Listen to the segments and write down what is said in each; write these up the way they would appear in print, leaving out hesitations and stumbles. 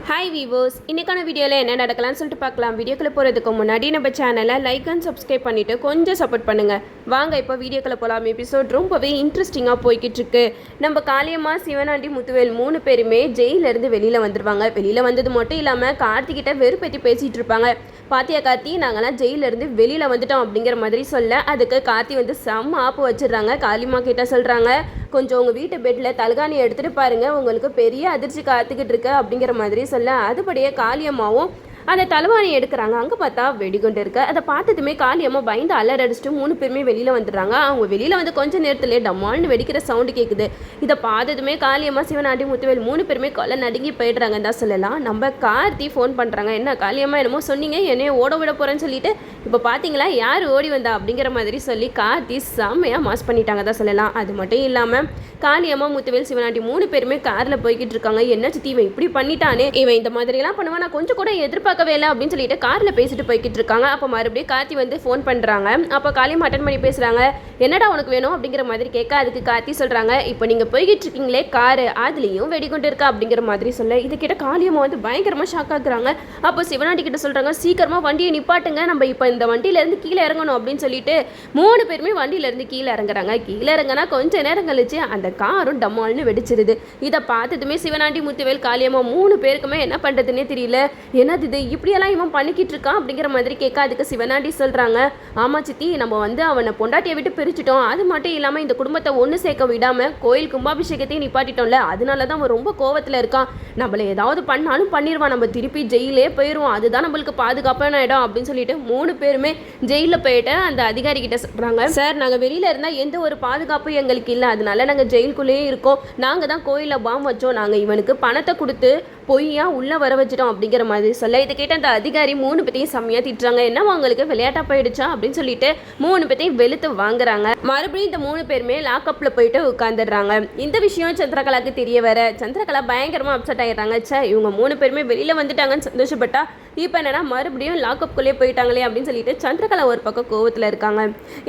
Hi viewers, இன்றைக்கான வீடியோவில் என்ன நடக்கலாம்னு சொல்லிட்டு பார்க்கலாம். வீடியோக்குள்ளே போகிறதுக்கு முன்னாடி நம்ம சேனலை லைக் அண்ட் சப்ஸ்கிரைப் பண்ணிவிட்டு கொஞ்சம் சப்போர்ட் பண்ணுங்கள். வாங்க இப்போ வீடியோக்குள்ளே போகலாம். எபிசோட் ரொம்பவே இன்ட்ரெஸ்டிங்காக போய்கிட்டு இருக்கு. நம்ம காளியம்மா, சிவனாண்டி, முத்துவேல் 3 பேருமே ஜெயிலேருந்து வெளியில் வந்துடுவாங்க. வெளியில் வந்தது மட்டும் இல்லாமல் கார்த்திகிட்ட வெறுப்பேற்றி பேசிகிட்டு இருப்பாங்க. பாத்தியா கார்த்தி, நாங்கள்லாம் ஜெயிலேருந்து வெளியில் வந்துட்டோம் அப்படிங்கிற மாதிரி சொல்ல, அதுக்கு கார்த்தி வந்து செம்ம ஆப்பு வச்சிடுறாங்க. காளியம்மா கிட்ட சொல்கிறாங்க, கொஞ்சம் உங்கள் வீட்டு பெட்டில் தலகாணி எடுத்துகிட்டு பாருங்கள், உங்களுக்கு பெரிய அதிர்ச்சி காத்துக்கிட்டு இருக்கு அப்படிங்கிற மாதிரி சொல்ல, அதுபடியே காளியம்மாவும் அந்த தலைவாணி எடுக்கிறாங்க. அங்கே பார்த்தா வெடிகுண்டு இருக்கு. அதை பார்த்ததுமே காளியம்மா பயந்து அலறடிச்சிட்டு 3 பேருமே வெளியில் வந்துடுறாங்க. அவங்க வெளியில் வந்து கொஞ்சம் நேரத்துலேயே டம்மால்னு வெடிக்கிற சவுண்டு கேட்குது. இதை பார்த்ததுமே காளியம்மா, சிவனாண்டி, முத்துவேல் 3 பேருமே கொலை நடுங்கி போயிடுறாங்கன்னு தான் சொல்லலாம். நம்ம கார்த்தி ஃபோன் பண்ணுறாங்க. என்ன காளியம்மா, என்னமோ சொன்னீங்க, என்னைய ஓட விட போகிறேன்னு சொல்லிட்டு இப்போ பார்த்தீங்களா யார் ஓடி வந்தா அப்படிங்கிற மாதிரி சொல்லி கார்த்தி செம்மையாக மாஸ் பண்ணிட்டாங்க தான் சொல்லலாம். அது மட்டும் இல்லாமல் காளியம்மா, முத்துவேல், சிவனாண்டி 3 பேருமே காரில் போய்கிட்டு இருக்காங்க. என்ன சித்தி இவன் இப்படி பண்ணிட்டானே, இவன் இந்த மாதிரிலாம் பண்ணுவான், நான் கொஞ்சம் கூட எதிர்பார்க்கவே இல்லை அப்படின்னு சொல்லிட்டு காரில் பேசிட்டு போய்கிட்டு இருக்காங்க. அப்போ மறுபடியும் கார்த்தி வந்து ஃபோன் பண்ணுறாங்க. அப்போ காளியம்மா அட்டன் பண்ணி பேசுகிறாங்க. என்னடா உனக்கு வேணும் அப்படிங்கிற மாதிரி கேட்க, அதுக்கு கார்த்தி சொல்கிறாங்க, இப்போ நீங்கள் போய்கிட்டு இருக்கீங்களே காரு, அதுலேயும் வெடிகுண்டு இருக்கா அப்படிங்கிற மாதிரி சொல்ல, இது கிட்ட காளியம்மா வந்து பயங்கரமாக ஷாக் ஆகுறாங்க. அப்போ சிவனாண்டி கிட்ட சொல்கிறாங்க, சீக்கிரமாக வண்டியை நிப்பாட்டுங்க, நம்ம இப்போ இந்த வண்டியிலேருந்து கீழே இறங்கணும் அப்படின்னு சொல்லிட்டு 3 பேருமே வண்டியிலேருந்து கீழே இறங்குறாங்க. கீழே இறங்கினா கொஞ்சம் நேரம் கழிச்சு அந்த காரும் டம்மால்னு வெடிச்சிருது. இதை பார்த்ததுமே சிவனாண்டி, முத்துவேல், காளியம்மா 3 பேருக்குமே என்ன பண்ணுறதுன்னே தெரியல. என்னது இது, இப்படியெல்லாம் இவன் பண்ணிக்கிட்டு இருக்கான் அப்படிங்கிற மாதிரி கேட்க, அதுக்கு சிவனாண்டி சொல்கிறாங்க, ஆமா சித்தி, நம்ம வந்து அவனை பொண்டாட்டியை விட்டு பிரிச்சுட்டோம். அது மட்டும் இல்லாமல் இந்த குடும்பத்தை ஒன்று சேர்க்க விடாமல் கோயில் கும்பாபிஷேகத்தையும் நிப்பாட்டிட்டோம்ல, அதனால தான் அவன் ரொம்ப கோவத்தில் இருக்கான். நம்மளை ஏதாவது பண்ணாலும் பண்ணிடுவான், நம்ம திருப்பி ஜெயிலே போயிடுவோம், அதுதான் நம்மளுக்கு பாதுகாப்பான இடம் அப்படின்னு சொல்லிட்டு 3 பேருமே ஜெயிலில் போயிட்டு அந்த அதிகாரி கிட்ட சொல்கிறாங்க, சார் நாங்கள் வெளியில் இருந்தால் எந்த ஒரு பாதுகாப்பும் எங்களுக்கு இல்லை, அதனால நாங்கள் ஜெயிலுக்குள்ளேயே இருக்கோம், நாங்கள் தான் கோயிலில் பாம் வச்சோம், நாங்கள் இவனுக்கு பணத்தை கொடுத்து பொய்யா உள்ளே வர வச்சிட்டோம் அப்படிங்கிற மாதிரி சொல்ல, இதை கேட்ட அந்த அதிகாரி 3 பேத்தையும் செம்மையாக திட்டுறாங்க. என்ன அவங்களுக்கு விளையாட்டா போயிடுச்சா அப்படின்னு சொல்லிட்டு 3 பேத்தையும் வெளுத்து வாங்குறாங்க. மறுபடியும் இந்த 3 பேருமே லாக்அப்பில் போயிட்டு உட்காந்துடுறாங்க. இந்த விஷயம் சந்திரகலாவுக்கு தெரிய வர சந்திரகலா பயங்கரமாக அப்செட் ஆகிடுறாங்க. இவங்க 3 பேருமே வெளியில் வந்துட்டாங்கன்னு சந்தோஷப்பட்டா இப்போ என்னன்னா மறுபடியும் லாக்அப்குள்ளேயே போயிட்டாங்களே அப்படின்னு சொல்லிட்டு சந்திரகலா ஒரு பக்கம் கோவத்தில் இருக்காங்க.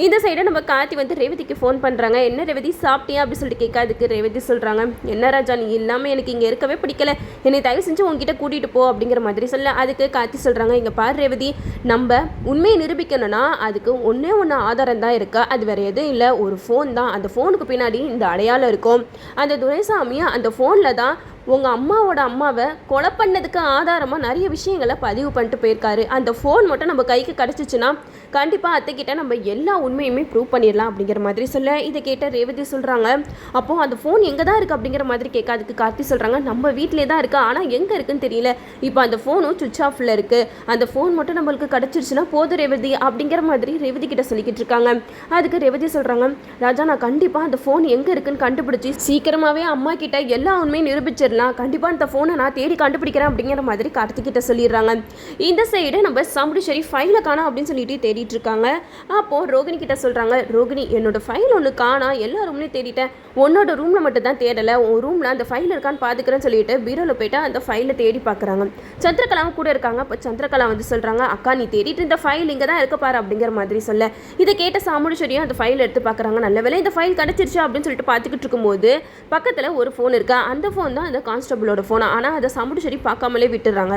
இந்த சைடு நம்ம கார்த்தி வந்து ரேவதிக்கு ஃபோன் பண்ணுறாங்க. என்ன ரேவதி, சாப்பிட்டியா அப்படின்னு சொல்லிட்டு கேட்க, அதுக்கு ரேவதி சொல்கிறாங்க, என்ன ராஜா, நீ இல்லாமல் எனக்கு இங்கே இருக்கவே பிடிக்கல, என்னை தயவு செஞ்சு உங்ககிட்ட கூட்டிகிட்டு போ அப்படிங்கிற மாதிரி சொல்ல, அதுக்கு கார்த்தி சொல்கிறாங்க, இங்கே பாரு ரேவதி, நம்ம உண்மையை நிரூபிக்கணும்னா அதுக்கு ஒன்றே ஆதாரம் தான் இருக்கா, அது வேறு எதுவும் இல்லை, ஒரு ஃபோன் தான். அந்த ஃபோனுக்கு பின்னாடி இந்த அடையாளம் இருக்கும். அந்த துரைசாமியை அந்த ஃபோனில் தான் உங்கள் அம்மாவோட அம்மாவை கொலை பண்ணதுக்கு ஆதாரமாக நிறைய விஷயங்களை பதிவு பண்ணிட்டு போயிருக்காரு. அந்த ஃபோன் மட்டும் நம்ம கைக்கு கிடச்சிச்சுன்னா கண்டிப்பாக அத்தைக்கிட்ட நம்ம எல்லா உண்மையுமே ப்ரூவ் பண்ணிடலாம் அப்படிங்கிற மாதிரி சொல்ல, இதை கேட்ட ரேவதி சொல்கிறாங்க, அப்போது அந்த ஃபோன் எங்கே தான் இருக்குது அப்படிங்கிற மாதிரி கேட்க, அதுக்கு கார்த்தி சொல்கிறாங்க, நம்ம வீட்டிலே தான் இருக்குது, ஆனால் எங்கே இருக்குன்னு தெரியல, இப்போ அந்த ஃபோனும் சுவிட்ச் ஆஃபில் இருக்குது, அந்த ஃபோன் மட்டும் நம்மளுக்கு கிடச்சிருச்சுன்னா போதும் ரேவதி அப்படிங்கிற மாதிரி ரேவதி கிட்ட சொல்லிக்கிட்டு இருக்காங்க. அதுக்கு ரேவதி சொல்கிறாங்க, ராஜா நான் கண்டிப்பாக அந்த ஃபோன் எங்கே இருக்குன்னு கண்டுபிடிச்சி சீக்கிரமாகவே அம்மா கிட்ட எல்லா உண்மையும் நிரூபிச்சிடலாம், கண்டிப்பாக இந்த ஃபோனை நான் தேடி கண்டுபிடிக்கிறேன் அப்படிங்கிற மாதிரி கார்த்திகிட்ட சொல்லிடுறாங்க. இந்த சைடு நம்ம சாமுண்டீஸ்வரி ஃபைலை காணோம் அப்படின்னு சொல்லிட்டு தேடிட்டு இருக்காங்க. அப்போது ரோகிணி கிட்ட சொல்கிறாங்க, ரோகிணி என்னோட ஃபைல் ஒன்று காணா, எல்லா ரூம்லையும் தேடிட்டேன், உன்னோட ரூமில் மட்டும் தான் தேடலை, உன் ரூமில் அந்த ஃபைல் இருக்கான்னு பார்த்துக்கிறேன்னு சொல்லிட்டு பீரோவில் போய்ட்டு அந்த ஃபைலை தேடி பார்க்குறாங்க. சந்திரகலாவும் கூட இருக்காங்க. அப்போ சந்திரகலா வந்து சொல்கிறாங்க, அக்கா நீ தேடிட்டு இந்த ஃபைல் இங்கே தான் இருக்க பாரு அப்படிங்கிற மாதிரி சொல்ல, இதை கேட்ட சாமுண்டீஸ்வரியும் அந்த ஃபைல் எடுத்து பார்க்குறாங்க. நல்ல வேளை இந்த ஃபைல் கிடச்சிருச்சு அப்படின்னு சொல்லிட்டு பார்த்துக்கிட்டு இருக்கும்போது பக்கத்தில் ஒரு ஃபோன் இருக்கா. அந்த ஃபோன் தான் அந்த கான்ஸ்டபிளோட ஃபோன். ஆனால் அதை சாமுண்டீஸ்வரி பார்க்காமலே விட்டுறாங்க.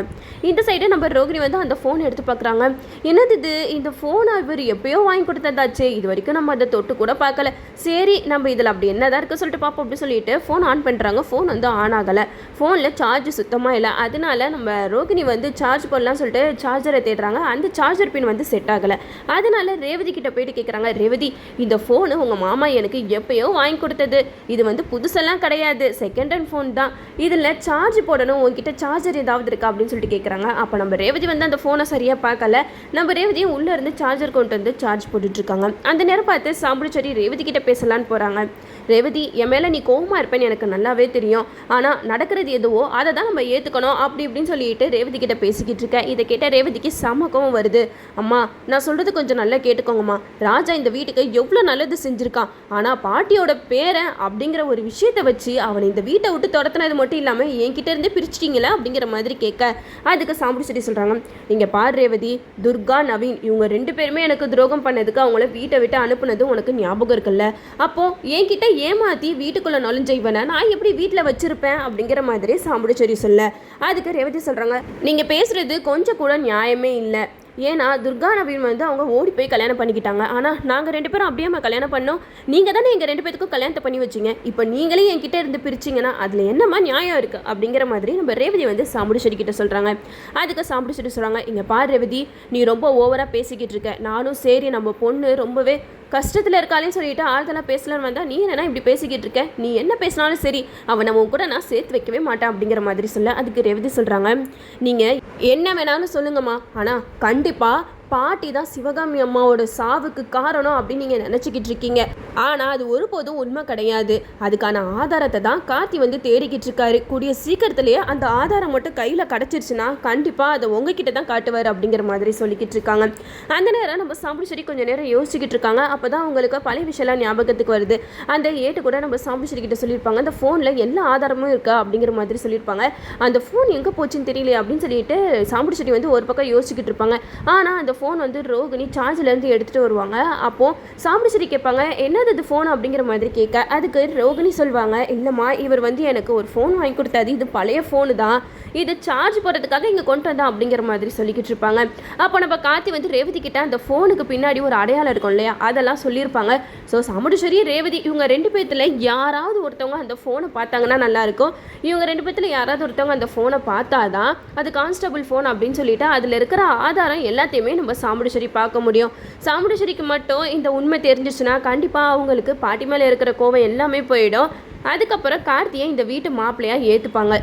இந்த சைடு நம்ம ரோகிணி வந்து அந்த ஃபோன் எடுத்து பார்க்குறாங்க. என்னது இது, இந்த ஃபோனை இவர் எப்பயோ வாங்கி கொடுத்ததாச்சு, இது வரைக்கும் நம்ம அதை தொட்டு கூட பார்க்கல, சரி நம்ம இதில் அப்படி என்னதான் இருக்குது சொல்லிட்டு பார்ப்போம் அப்படின்னு சொல்லிட்டு ஃபோன் ஆன் பண்ணுறாங்க. ஃபோன் வந்து ஆன் ஆகலை, ஃபோனில் சார்ஜ் சுத்தமாக இல்லை. அதனால நம்ம ரோகிணி வந்து சார்ஜ் பண்ணலாம்னு சொல்லிட்டு சார்ஜரை தேடுறாங்க. அந்த சார்ஜர் பின் வந்து செட் ஆகலை. அதனால ரேவதி கிட்ட போயிட்டு கேட்குறாங்க, ரேவதி இந்த ஃபோனு உங்கள் மாமா எனக்கு எப்பயோ வாங்கி கொடுத்தது, இது வந்து புதுசெல்லாம் கிடையாது, செகண்ட் ஹேண்ட் ஃபோன் தான், இதில் சார்ஜ் போடணும், உங்ககிட்ட சார்ஜர் ஏதாவது இருக்கா அப்படின்னு சொல்லிட்டு கேட்குறாங்க. அப்போ நம்ம ரேவதி வந்து அந்த ஃபோனை சரியாக பார்க்கல. நம்ம ரேவதியும் உள்ளே இருந்து சார்ஜர் கொண்டு வந்து சார்ஜ் போட்டுட்ருக்காங்க. அந்த நேரம் பார்த்து சாமுண்டீஸ்வரி ரேவதி கிட்ட பேசலான்னு போகிறாங்க. ரேவதி, என் மேலே நீ கோவமாக இருப்பேன்னு எனக்கு நல்லாவே தெரியும், ஆனால் நடக்கிறது எதுவோ அதை தான் நம்ம ஏற்றுக்கணும் அப்படி இப்படின்னு சொல்லிட்டு ரேவதி கிட்ட பேசிக்கிட்டு இருக்கேன். இதை கேட்ட ரேவதிக்கு செம கோவம் வருது. அம்மா நான் சொல்கிறது கொஞ்சம் நல்லா கேட்டுக்கோங்கம்மா, ராஜா இந்த வீட்டுக்கு எவ்வளோ நல்லது செஞ்சுருக்கான், ஆனால் பாட்டியோட பேரன் அப்படிங்கிற ஒரு விஷயத்தை வச்சு அவனை இந்த வீட்டை விட்டு துரத்துனது மட்டும் இல்லாமல் என்கிட்ட இருந்து பிரிச்சிட்டிங்களா அப்படிங்கிற மாதிரி கேட்க, அதுக்கு சாமுண்டீஸ்வரி சொல்கிறாங்க, நீங்கள் பார் ரேவதி, துர்கா, நவீன் இவங்க 2 பேருமே எனக்கு துரோகம் பண்ணதுக்கு அவங்கள வீட்டை விட்டு அனுப்புனது உனக்கு ஞாபகம் இருக்குல்ல, அப்போது என்கிட்ட ஏமாற்றி வீட்டுக்குள்ளே நுழைஞ்ச இவனை நான் எப்படி வீட்டில் வச்சுருப்பேன் அப்படிங்கிற மாதிரி சாமுண்டீஸ்வரி சொல்ல அதுக்கு ரேவதி சொல்கிறாங்க, நீங்கள் பேசுகிறது கொஞ்சம் கூட நியாயமே இல்லை. ஏன்னா துர்கா நவீன் வந்து அவங்க ஓடி போய் கல்யாணம் பண்ணிக்கிட்டாங்க. ஆனால் நாங்கள் 2 பேரும் அப்படியே கல்யாணம் பண்ணோம். நீங்கள் தானே எங்கள் 2 பேத்துக்கும் கல்யாணத்தை பண்ணி வச்சிங்க. இப்போ நீங்களே என்கிட்ட இருந்து பிரிச்சிங்கன்னா அதில் என்னம்மா நியாயம் இருக்குது அப்படிங்கிற மாதிரி நம்ம ரேவதி வந்து சாமுண்டீஸ்வரி கிட்ட சொல்கிறாங்க. அதுக்கு சாமுண்டீஸ்வரி சொல்கிறாங்க, இங்கே பாரு ரேவதி, நீ ரொம்ப ஓவராக பேசிக்கிட்டு இருக்க. நானும் சரி நம்ம பொண்ணு ரொம்பவே கஷ்டத்தில் இருக்காளேன்னு சொல்லிட்டு ஆறுதலாக பேசலான்னு வந்தால் நீ என்ன இப்படி பேசிக்கிட்டு இருக்க. நீ என்ன பேசினாலும் சரி அவன் நம்ம கூட நான் சேர்த்து வைக்கவே மாட்டேன் அப்படிங்கிற மாதிரி சொல்ல அதுக்கு ரேவதி சொல்கிறாங்க, நீங்கள் என்ன வேணாலும் சொல்லுங்கம்மா, ஆனால் கண்டிப்பாக பாட்டி தான் சிவகாமி அம்மாவோட சாவுக்கு காரணம் அப்படின்னு நீங்கள் நினச்சிக்கிட்டு இருக்கீங்க. ஆனால் அது ஒருபோதும் உண்மை கிடையாது. அதுக்கான ஆதாரத்தை தான் கார்த்தி வந்து தேடிக்கிட்டு இருக்காரு. கூடிய சீக்கிரத்திலேயே அந்த ஆதாரம் மட்டும் கையில் கிடச்சிருச்சுன்னா கண்டிப்பாக அதை உங்ககிட்ட தான் காட்டுவார் அப்படிங்கிற மாதிரி சொல்லிக்கிட்டு இருக்காங்க. அந்த நேரம் நம்ம சாமுண்டீஸ்வரி கொஞ்சம் நேரம் யோசிச்சுக்கிட்டு இருக்காங்க. அப்போ தான் அவங்களுக்கு பழைய விஷயம்லாம் ஞாபகத்துக்கு வருது. அந்த ஏட்டு கூட நம்ம சாமுண்டீஸ்வரி கிட்ட சொல்லியிருப்பாங்க, அந்த ஃபோனில் எல்லா ஆதாரமும் இருக்கா அப்படிங்கிற மாதிரி சொல்லியிருப்பாங்க. அந்த ஃபோன் எங்கே போச்சுன்னு தெரியல அப்படின்னு சொல்லிட்டு சாமுண்டீஸ்வரி வந்து ஒரு பக்கம் யோசிச்சுக்கிட்டு இருப்பாங்க. ஆனால் அந்த ஃபோன் வந்து ரோகிணி சார்ஜிலேருந்து எடுத்துகிட்டு வருவாங்க. அப்போது சாமுண்டீஸ்வரி கேட்பாங்க, என்னது இது ஃபோன் அப்படிங்கிற மாதிரி கேட்க அதுக்கு ரோகிணி சொல்லுவாங்க, இல்லைம்மா இவர் வந்து எனக்கு ஒரு ஃபோன் வாங்கி கொடுத்தாது, இது பழைய ஃபோனு தான், இது சார்ஜ் போடுறதுக்காக இங்கே கொண்டு வந்தா அப்படிங்கிற மாதிரி சொல்லிக்கிட்டு இருப்பாங்க. அப்போ நம்ம கார்த்தி வந்து ரேவதி கிட்ட அந்த ஃபோனுக்கு பின்னாடி ஒரு அடையாளம் இருக்கும் இல்லையா அதெல்லாம் சொல்லியிருப்பாங்க. ஸோ சாமுண்டீஸ்வரி ரேவதி இவங்க 2 பேர்த்தில் யாராவது ஒருத்தவங்க அந்த ஃபோனை பார்த்தாங்கன்னா நல்லாயிருக்கும். இவங்க 2 பேர்த்தில் யாராவது ஒருத்தவங்க அந்த ஃபோனை பார்த்தா தான் அது கான்ஸ்டபிள் ஃபோன் அப்படின்னு சொல்லிட்டு அதில் இருக்கிற ஆதாரம் எல்லாத்தையுமே நம்ம சாமுண்டீஸ்வரி பார்க்க முடியும். சாமுண்டீஸ்வரிக்கு மட்டும் இந்த உண்மை தெரிஞ்சிச்சுன்னா கண்டிப்பாக அவங்களுக்கு பாட்டி மேலே இருக்கிற கோவம் எல்லாமே போயிடும். அதுக்கப்புறம் கார்த்தியை இந்த வீட்டு மாப்பிள்ளையாக ஏற்றுப்பாங்க.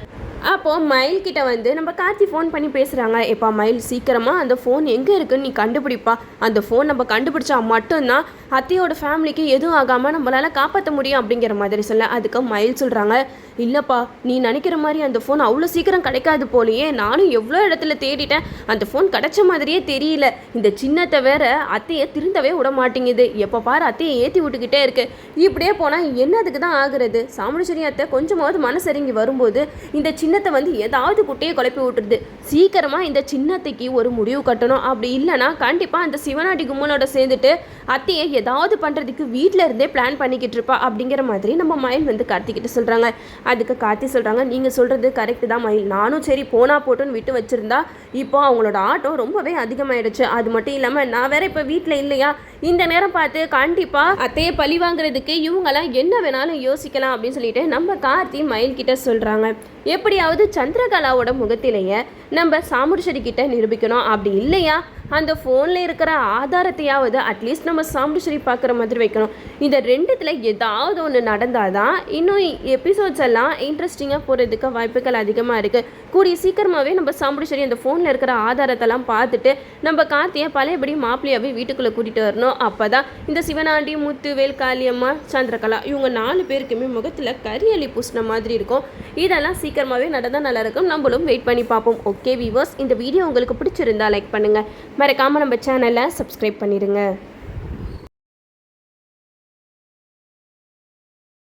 அப்போது மயில்கிட்ட வந்து நம்ம கார்த்தி ஃபோன் பண்ணி பேசுகிறாங்க, எப்பா மயில் சீக்கிரமாக அந்த ஃபோன் எங்கே இருக்குன்னு நீ கண்டுபிடிப்பா. அந்த ஃபோன் நம்ம கண்டுபிடிச்சா மட்டும்தான் அத்தையோட ஃபேமிலிக்கு எதுவும் ஆகாமல் நம்மளால் காப்பாற்ற முடியும் அப்படிங்கிற மாதிரி சொல்ல அதுக்கு மயில் சொல்கிறாங்க, இல்லைப்பா நீ நினைக்கிற மாதிரி அந்த ஃபோன் அவ்வளோ சீக்கிரம் கிடைக்காது போலையே. நானும் எவ்வளோ இடத்துல தேடிட்டேன், அந்த ஃபோன் கிடைச்ச மாதிரியே தெரியல. இந்த சின்னத்தை வேற அத்தையை திருந்தவே விட மாட்டேங்குது. எப்போ பாரு அத்தையை ஏற்றி விட்டுக்கிட்டே இருக்கு. இப்படியே போனால் என்னதுக்கு தான் ஆகுறது. சாமுண்டீஸ்வரி அத்தை கொஞ்சமாவது மனசரிங்கி வரும்போது இந்த சின்னத்தை வந்து ஏதாவது குட்டையை குழப்பி விட்டுருது. சீக்கிரமாக இந்த சின்னத்தைக்கு ஒரு முடிவு கட்டணும். அப்படி இல்லைனா கண்டிப்பாக அந்த சிவனாடி கும்மலோட சேர்ந்துட்டு அத்தையை ஏதாவது பண்ணுறதுக்கு வீட்டில் இருந்தே பிளான் பண்ணிக்கிட்டு இருப்பா அப்படிங்கிற மாதிரி நம்ம மயில் வந்து கார்த்திக்கிட்ட சொல்கிறாங்க. அதுக்கு கார்த்தி சொல்கிறாங்க, நீங்கள் சொல்கிறது கரெக்டு தான் மயில். நானும் சரி போனா போட்டுன்னு விட்டு வச்சுருந்தா இப்போ அவங்களோட ஆட்டம் ரொம்பவே அதிகமாகிடுச்சு. அது மட்டும் இல்லாமல் நான் வேற இப்போ வீட்டில் இல்லையா, இந்த நேரம் பார்த்து கண்டிப்பாக அத்தையை பழி வாங்குறதுக்கு இவங்கெல்லாம் என்ன வேணாலும் யோசிக்கலாம் அப்படின்னு சொல்லிட்டு நம்ம கார்த்தி மயில் கிட்ட சொல்கிறாங்க. எப்படியாவது சந்திரகலாவோட முகத்திலேயே நம்ம சாமுண்டீஸ்வரி கிட்ட நிரூபிக்கணும். அப்படி இல்லையா அந்த ஃபோனில் இருக்கிற ஆதாரத்தையாவது அட்லீஸ்ட் நம்ம சாமுண்டீஸ்வரி பார்க்குற மாதிரி வைக்கணும். இந்த 2த்தில் ஏதாவது ஒன்று நடந்தால் தான் இன்னும் எபிசோட்ஸ் எல்லாம் இன்ட்ரெஸ்டிங்காக போகிறதுக்கு வாய்ப்புகள் அதிகமாக இருக்குது. கூடிய சீக்கிரமாகவே நம்ம சாமுண்டீஸ்வரி அந்த ஃபோனில் இருக்கிற ஆதாரத்தெல்லாம் பார்த்துட்டு நம்ம கார்த்தியை பழையபடி மாப்பிள்ளையாவே வீட்டுக்குள்ளே கூட்டிகிட்டு வரணும். அப்போ தான் இந்த சிவனாண்டி, முத்துவேல், காளியம்மா, சந்திரகலா இவங்க 4 பேருக்குமே முகத்தில் கரியலி பூசின மாதிரி இருக்கும். இதெல்லாம் சீக்கிரமாகவே நடந்தால் நல்லாயிருக்கும். நம்மளும் வெயிட் பண்ணி பார்ப்போம். ஓகே வீவர்ஸ், இந்த வீடியோ உங்களுக்கு பிடிச்சிருந்தா லைக் பண்ணுங்கள். மறக்காமல் நம்ம சேனலை சப்ஸ்கிரைப் பண்ணிடுங்க.